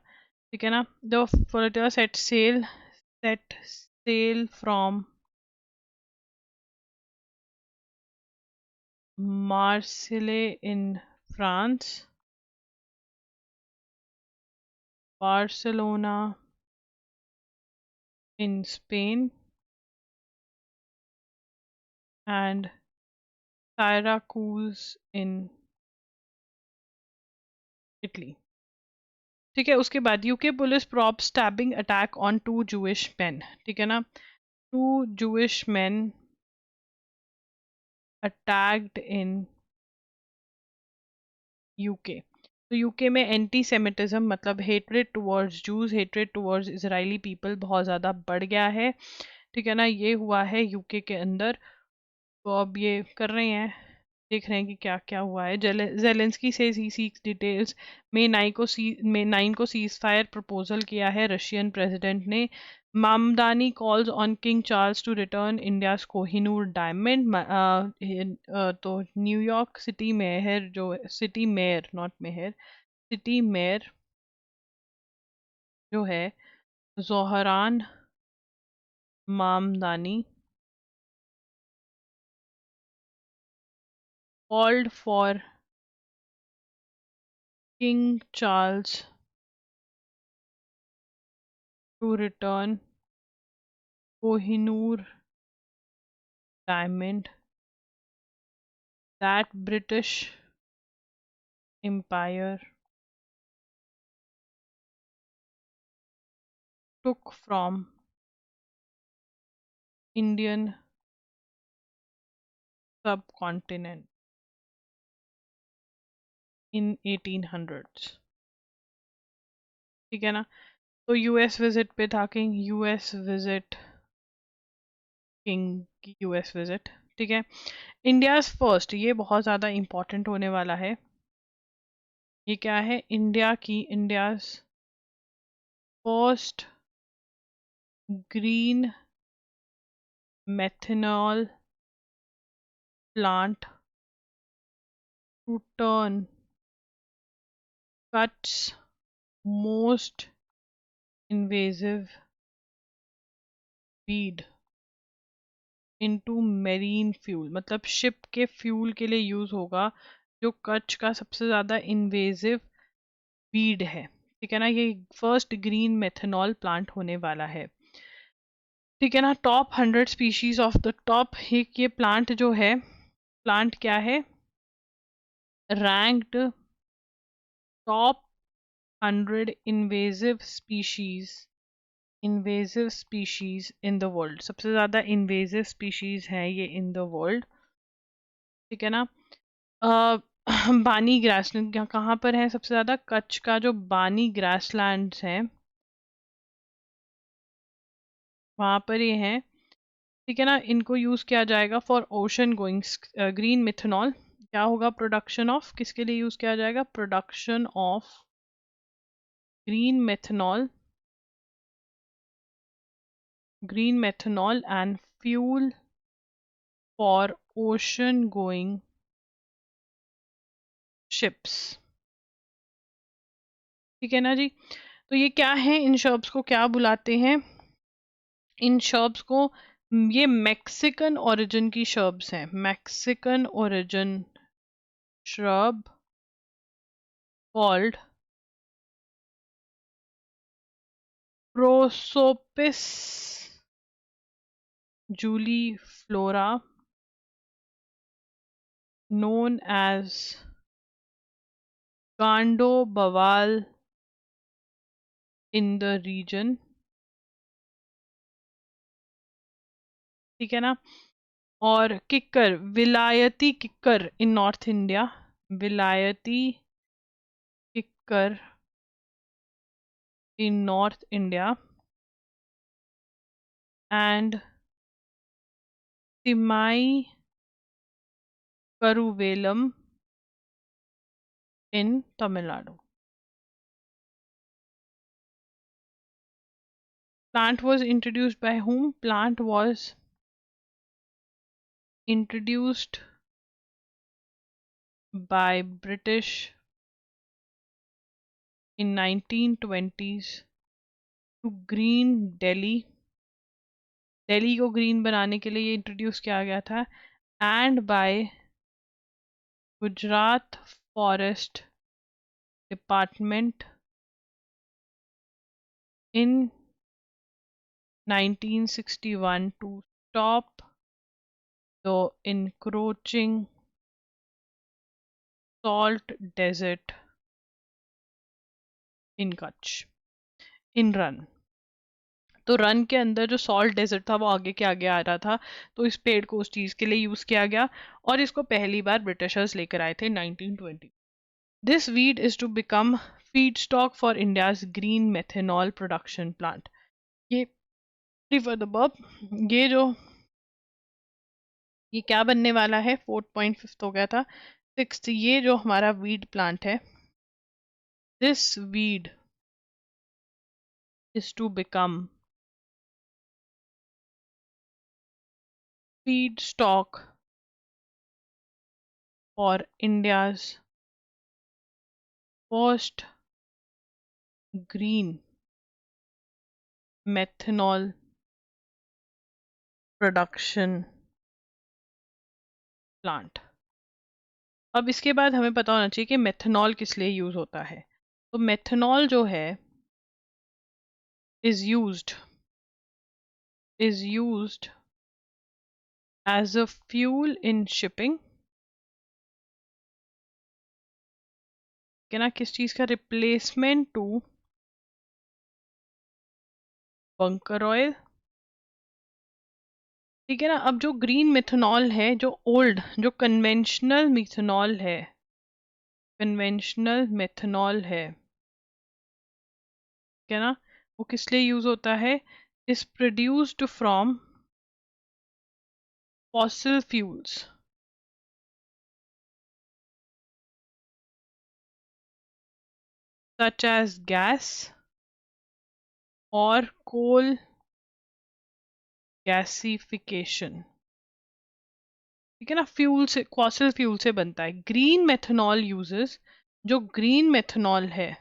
ठीक है ना। The flotilla set sail from Marseille in France, Barcelona in Spain, and Syracuse in Italy। ठीक है। उसके बाद UK police prop stabbing attack on 2 Jewish men। ठीक है ना। 2 Jewish men attacked in UK. तो यूके में एंटी सेमिटिज्म, मतलब hatred towards juice, hatred towards Israeli people बहुत ज़्यादा बढ़ गया है। ठीक है ना। ये हुआ है यूके के अंदर। तो अब ये कर रहे हैं, देख रहे हैं कि क्या क्या हुआ है। जेलेंस्की से ही सीक्स डिटेल्स। मई 9 को सीज फायर प्रपोजल किया है रशियन प्रेसिडेंट ने। Mamdani calls on king Charles to return India's Kohinoor diamond. तो न्यूयॉर्क सिटी मेयर, जो city mayor, not mayor, city mayor जो है Zohran Mamdani called for king Charles to return Kohinoor diamond that British Empire took from Indian subcontinent in 1800s। ठीक है ना। तो यूएस विजिट पे था किंग, यूएस विजिट, किंग की यूएस विजिट। ठीक है। इंडियाज फर्स्ट, ये बहुत ज़्यादा इंपॉर्टेंट होने वाला है। ये क्या है? India's first green methanol plant to turn cuts most invasive weed into marine fuel, मतलब शिप के फ्यूल के लिए यूज होगा, जो कच्छ का सबसे ज्यादा इन्वेजिव वीड है। ठीक है ना, ये फर्स्ट ग्रीन मेथनॉल प्लांट होने वाला है। ठीक है ना, top 100 species of the top, ये प्लांट जो है, प्लांट क्या है, ranked top 100 invasive species in the world, सबसे ज्यादा इन्वेजिव स्पीशीज है ये इन द वर्ल्ड। ठीक है ना, बानी ग्रासलैंड कहाँ पर है सबसे ज्यादा, कच्छ का जो बानी ग्रासलैंड है वहां पर ये है। ठीक है ना, इनको यूज किया जाएगा for ocean going green methanol. क्या होगा, प्रोडक्शन ऑफ, किसके लिए यूज किया जाएगा, production of green methanol and fuel for ocean going ships. ठीक है ना जी, तो ये क्या है, इन शब्स को क्या बुलाते हैं, इन शब्स को, ये मैक्सिकन ओरिजिन की शब्स हैं, Mexican origin shrub called Prosopis juliflora, known as Gando Bawal in the region। ठीक है ना, और किक्कर, विलायती किक्कर इन नॉर्थ इंडिया, विलायती किक्कर in North India, and Timai Karuvelam in Tamil Nadu. Plant was introduced by whom? Plant was introduced by British in 1920s to green Delhi। Delhi को ग्रीन बनाने के लिए ये इंट्रोड्यूस किया गया था, and by Gujarat forest department in 1961 to stop the encroaching salt desert in Kutch, in run. तो रन के अंदर जो सॉल्ट डेजर्ट था वो आगे के आगे आ रहा था, तो इस पेड़ को उस चीज के लिए यूज किया गया, और इसको पहली बार ब्रिटिशर्स लेकर आए थे 1920। This weed is to become feed stock for India's green methanol production plant. ये फॉर द बर्ब, ये जो, ये क्या बनने वाला है, 4.5 हो गया था, 6th, ये जो हमारा वीड प्लांट है, this weed is to become feedstock for India's first green methanol production plant। अब इसके बाद हमें पता होना चाहिए कि मेथनॉल किस लिए यूज होता है। तो मेथनॉल जो है is used as a fuel in shipping। ना किस चीज का, रिप्लेसमेंट टू बंकर ऑयल। ठीक है ना, अब जो ग्रीन मिथेनॉल है, जो ओल्ड, जो कन्वेंशनल मिथेनॉल है, कन्वेंशनल मेथनॉल है, ठीक है ना, वो किस लिए यूज होता है, is produced from fossil fuels such as gas और कोल गैसिफिकेशन। ठीक है ना, फ्यूल से, फॉसिल फ्यूल से बनता है। ग्रीन मेथनॉल यूजेस, जो ग्रीन मेथनॉल है,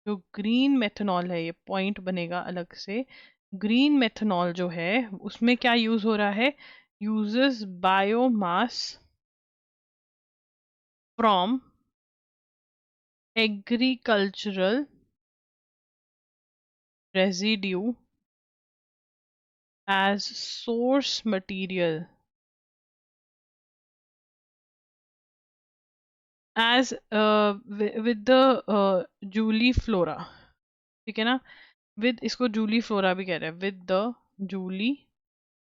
जो ग्रीन मेथनॉल है, ये पॉइंट बनेगा अलग से, ग्रीन मेथनॉल जो है उसमें क्या यूज हो रहा है, uses biomass from agricultural residue as source material as with the juliflora, ठीक है ना, विद, इसको जूली फ्लोरा भी कह रहे हैं, विद द जूली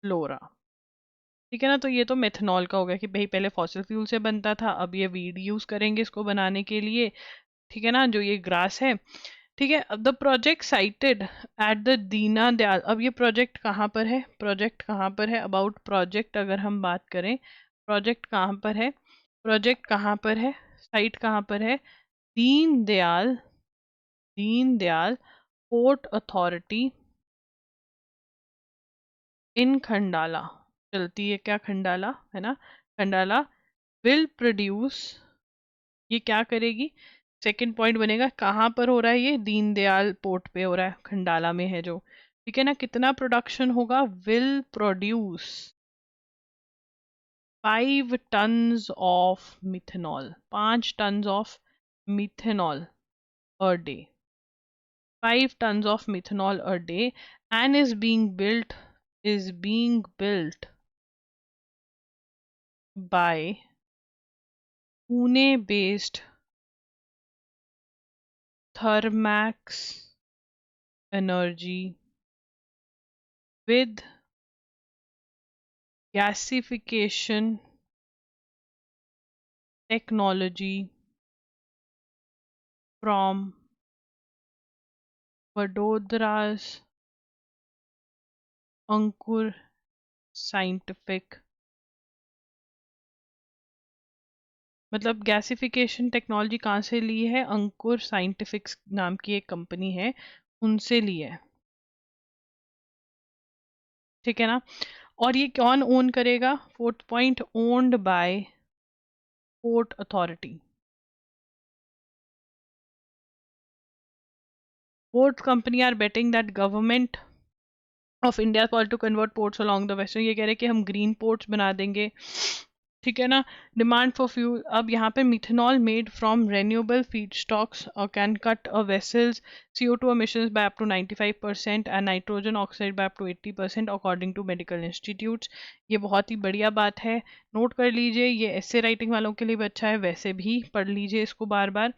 फ्लोरा, ठीक है ना। तो ये तो मेथनॉल का हो गया कि भाई पहले फॉसिल फ्यूल से बनता था, अब ये वीड यूज करेंगे इसको बनाने के लिए, ठीक है ना, जो ये ग्रास है, ठीक है। अब the project sited at the Deena Dayal, अब ये प्रोजेक्ट कहाँ पर है, प्रोजेक्ट कहाँ पर है, अबाउट प्रोजेक्ट अगर हम बात करें, प्रोजेक्ट कहाँ पर है, प्रोजेक्ट कहाँ पर है, साइट कहाँ पर है, Deen Dayal, Deen Dayal port authority in Khandala, चलती है क्या खंडाला, है ना, खंडाला विल प्रोड्यूस, ये क्या करेगी, सेकंड पॉइंट बनेगा, कहाँ पर हो रहा है ये, दीनदयाल पोर्ट पे हो रहा है, खंडाला में है जो, ठीक है ना। कितना प्रोडक्शन होगा, will produce 5 tons of methanol, 5 tons of methanol a day, 5 tons of methanol a day, and is being built by Pune based Thermax Energy with gasification technology from Vadodara's Ankur Scientific, मतलब गैसिफिकेशन टेक्नोलॉजी कहाँ से ली है, अंकुर साइंटिफिक्स नाम की एक कंपनी है, उनसे ली है, ठीक है ना। और ये कौन ओन करेगा, fourth point, owned by port authority, port company are betting that government of India poll to convert ports along the western, ये कह रहे हैं कि हम ग्रीन पोर्ट्स बना देंगे, ठीक है ना। डिमांड फॉर फ्यूल, अब यहाँ पे methanol made from renewable feed stocks can cut a vessel's CO2 emissions by up to 95% and nitrogen oxide by up to 80% according to medical institutes. ये बहुत ही बढ़िया बात है, नोट कर लीजिए, ये ऐसे राइटिंग वालों के लिए भी अच्छा है, वैसे भी पढ़ लीजिए इसको बार बार,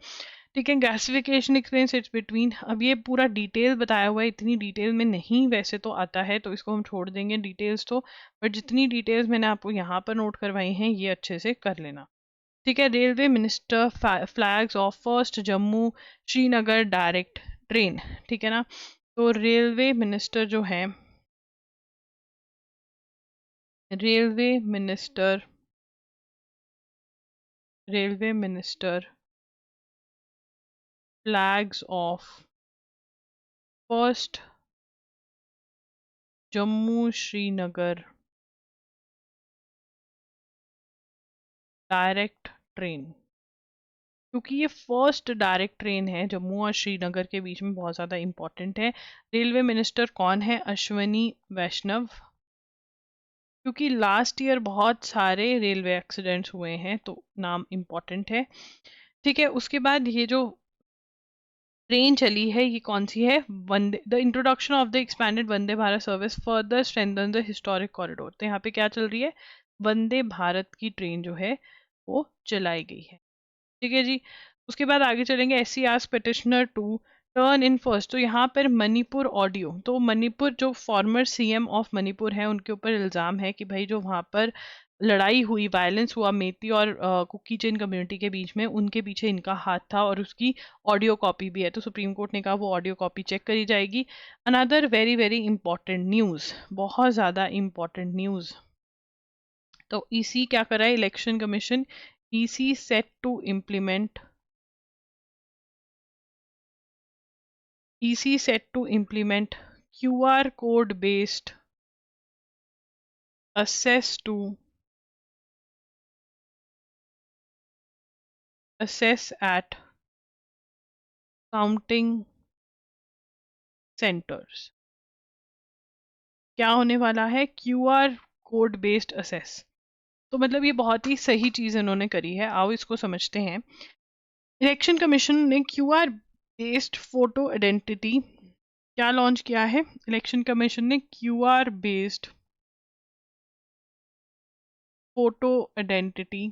ठीक है। गैसिफिकेशन एक्सपीरियंस इट्स बिटवीन, अब ये पूरा डिटेल बताया हुआ है, इतनी डिटेल में नहीं वैसे तो आता है, तो इसको हम छोड़ देंगे डिटेल्स तो, बट जितनी डिटेल्स मैंने आपको यहाँ पर नोट करवाई हैं ये अच्छे से कर लेना, ठीक है। Railway minister flags of first Jammu Srinagar direct train, ठीक है ना। तो रेलवे मिनिस्टर जो है, railway minister, railway minister flags of first Jammu Srinagar direct train, क्योंकि ये फर्स्ट डायरेक्ट ट्रेन है जम्मू और श्रीनगर के बीच में, बहुत ज़्यादा इंपॉर्टेंट है। रेलवे मिनिस्टर कौन है, अश्वनी वैष्णव, क्योंकि लास्ट ईयर बहुत सारे रेलवे एक्सीडेंट्स हुए हैं तो नाम इम्पॉर्टेंट है, ठीक है। उसके बाद ये जो ट्रेन चली है ये कौन सी है, Vande, the introduction of the expanded Vande Bharat service further strengthen the historic corridor, तो यहाँ पे क्या चल रही है, वंदे भारत की ट्रेन जो है वो चलाई गई है, ठीक है जी। उसके बाद आगे चलेंगे, SC ask petitioner to turn in first, तो यहाँ पर मणिपुर ऑडियो, तो मणिपुर जो फॉर्मर CM ऑफ मणिपुर है उनके ऊपर इल्ज़ाम है कि भाई जो वहाँ पर लड़ाई हुई, वायलेंस हुआ मेती और कुकी चेन कम्युनिटी के बीच में, उनके पीछे इनका हाथ था और उसकी ऑडियो कॉपी भी है, तो सुप्रीम कोर्ट ने कहा वो ऑडियो कॉपी चेक करी जाएगी। Another very very important news, बहुत ज़्यादा इंपॉर्टेंट न्यूज़, तो EC क्या कर रहा है, election commission, EC set to implement, EC set to implement QR code based access to assess at counting centers, क्या होने वाला है, QR कोड बेस्ड असेस। तो मतलब ये बहुत ही सही चीज इन्होंने करी है, आओ इसको समझते हैं। इलेक्शन कमीशन ने क्यूआर बेस्ड फोटो आइडेंटिटी क्या लॉन्च किया है? इलेक्शन कमीशन ने QR based photo identity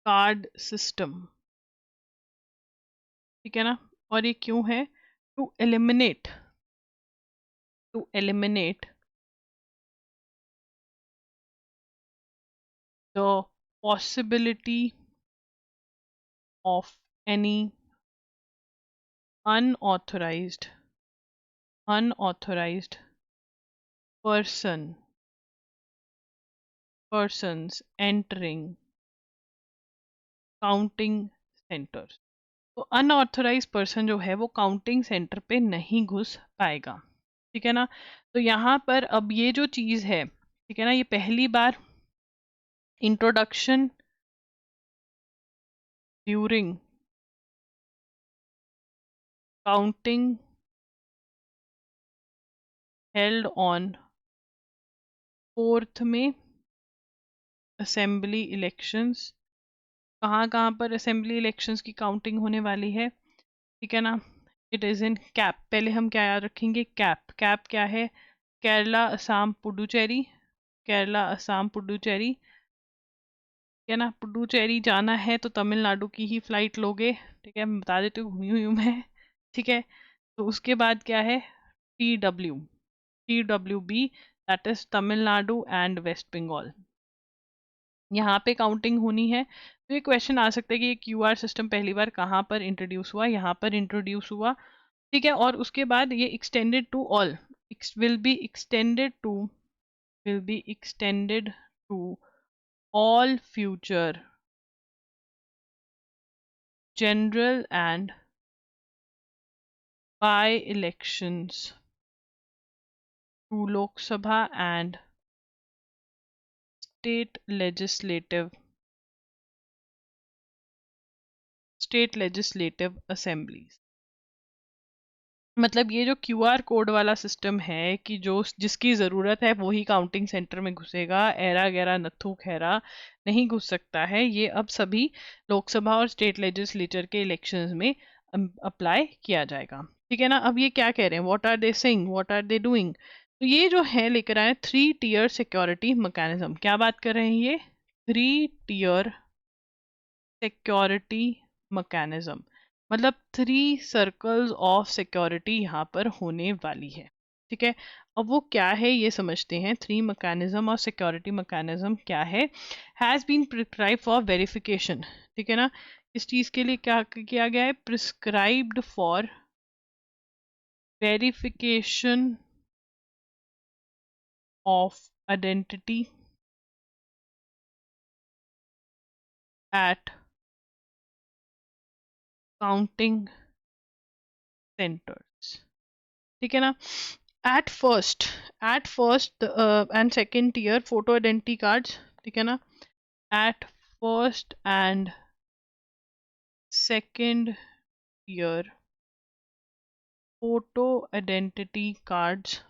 card system, ठीक है ना। और ये क्यों है? To eliminate the possibility of any unauthorized person persons entering counting centre. तो अनऑथराइज पर्सन जो है वो काउंटिंग सेंटर पे नहीं घुस पाएगा, ठीक है ना। तो यहाँ पर अब ये जो चीज है, ठीक है ना, ये पहली बार introduction during counting held on 4th में असेंबली इलेक्शंस। कहाँ कहाँ पर असेंबली इलेक्शंस की काउंटिंग होने वाली है, ठीक है ना। इट इज़ इन कैप, पहले हम क्या याद रखेंगे? कैप। कैप क्या है? केरला असम पुडुचेरी, केरला असम पुडुचेरी, ठीक है ना। पुडुचेरी जाना है तो तमिलनाडु की ही फ्लाइट लोगे, ठीक है, मैं बता देती हूँ, घूमी हुई हूँ मैं, ठीक है। तो उसके बाद क्या है? TWB, that is Tamil Nadu and West Bengal, यहाँ पे काउंटिंग होनी है। तो ये क्वेश्चन आ सकता है कि ये क्यूआर सिस्टम पहली बार कहाँ पर इंट्रोड्यूस हुआ? यहाँ पर इंट्रोड्यूस हुआ, ठीक है। और उसके बाद ये extended to all, will be extended to all future general and by elections to Lok Sabha and state legislative assemblies। मतलब ये जो क्यूआर कोड वाला सिस्टम है कि जो जिसकी ज़रूरत है वो ही काउंटिंग सेंटर में घुसेगा, ऐरा गैरा नत्थू खैरा नहीं घुस सकता है। ये अब सभी लोकसभा और स्टेट लेजिस्लेचर के इलेक्शंस में अप्लाई किया जाएगा, ठीक है ना। अब ये क्या कह रहे हैं? What are they saying, what are they doing? तो ये जो है लेकर आए 3 tier सिक्योरिटी मैकेनिज्म। क्या बात कर रहे हैं ये? 3 tier सिक्योरिटी मैकेनिज्म, मतलब 3 circles ऑफ सिक्योरिटी यहाँ पर होने वाली है, ठीक है। अब वो क्या है ये समझते हैं। 3 mechanism और सिक्योरिटी मैकेनिज्म क्या है? Has been prescribe for verification, ठीक है ना। इस चीज़ के लिए क्या किया गया है? Prescribed for verification of identity at counting centres, ठीक है ना। At first and second tier photo identity cards, ठीक है ना। At first and second tier photo identity cards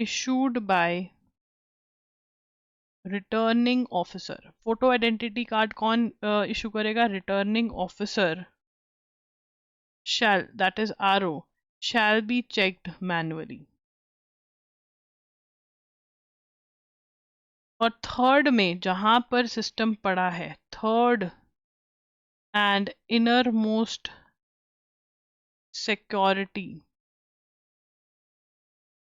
issued by returning officer. Photo identity card कौन इशू करेगा? Returning officer. shall, that is RO, shall be checked manually। और थर्ड में जहां पर सिस्टम पड़ा है, third and inner most security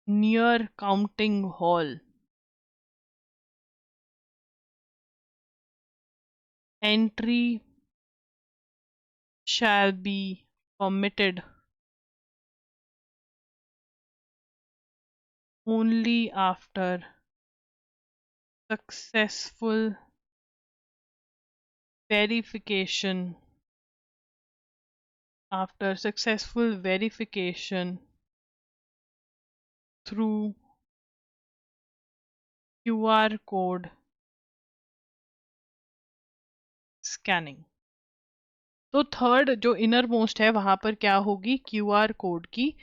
near counting hall, entry shall be permitted only successful verification after successful verification through QR code scanning. तो थर्ड जो इनर मोस्ट है वहां पर क्या होगी? क्यूआर कोड की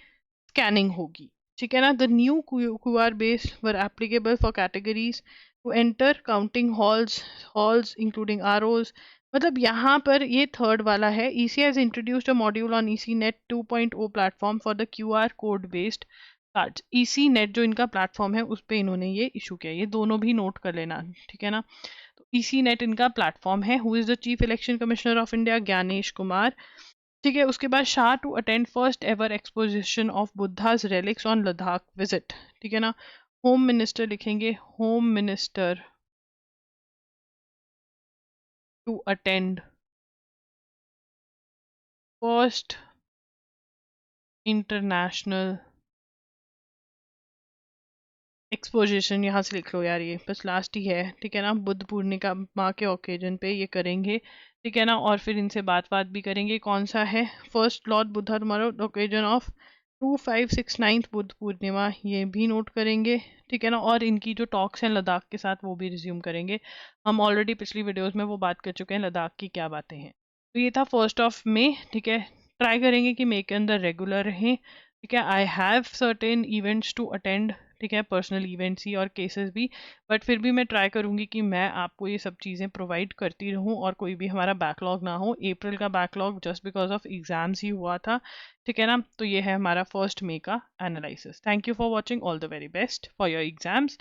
स्कैनिंग होगी, ठीक है ना। The new QR based were applicable for categories to enter counting halls including ROs. मतलब यहाँ पर ये थर्ड वाला है, EC has introduced a module on EC net 2.0 platform for the QR code based cards. EC net जो इनका प्लेटफॉर्म है उस पर इन्होंने ये इशू किया, ये दोनों भी नोट कर लेना, ठीक है ना। तो EC नेट इनका प्लेटफॉर्म है। Who is the chief election commissioner of India? Gyanesh Kumar, ठीक है। उसके बाद Shah to attend first ever exposition of Buddha's relics on Ladakh visit, ठीक है ना। होम मिनिस्टर लिखेंगे, home minister to attend first international exposition, यहाँ से लिख लो यार, ये बस लास्ट ही है, ठीक है ना। बुद्ध पूर्णिमा के ओकेजन पे ये करेंगे, ठीक है ना। और फिर इनसे बात भी करेंगे। कौन सा है? First lord Buddha tomorrow occasion of 2569 Buddha Purnima, ये भी नोट करेंगे, ठीक है ना। और इनकी जो टॉक्स हैं लद्दाख के साथ वो भी रिज्यूम करेंगे। हम ऑलरेडी पिछली वीडियोस में वो बात कर चुके हैं लद्दाख की क्या बातें हैं। तो ये था 1 मई, ठीक है। ट्राई करेंगे कि मई के अंदर रेगुलर रहें, ठीक है। I have certain events to attend, ठीक है, पर्सनल इवेंट्स ही और केसेस भी, बट फिर भी मैं ट्राई करूंगी कि मैं आपको ये सब चीज़ें प्रोवाइड करती रहूं और कोई भी हमारा बैकलॉग ना हो। अप्रैल का backlog just because of exams ही हुआ था, ठीक है ना। तो ये है हमारा 1 मई का analysis. Thank you for watching, all the very best for your exams.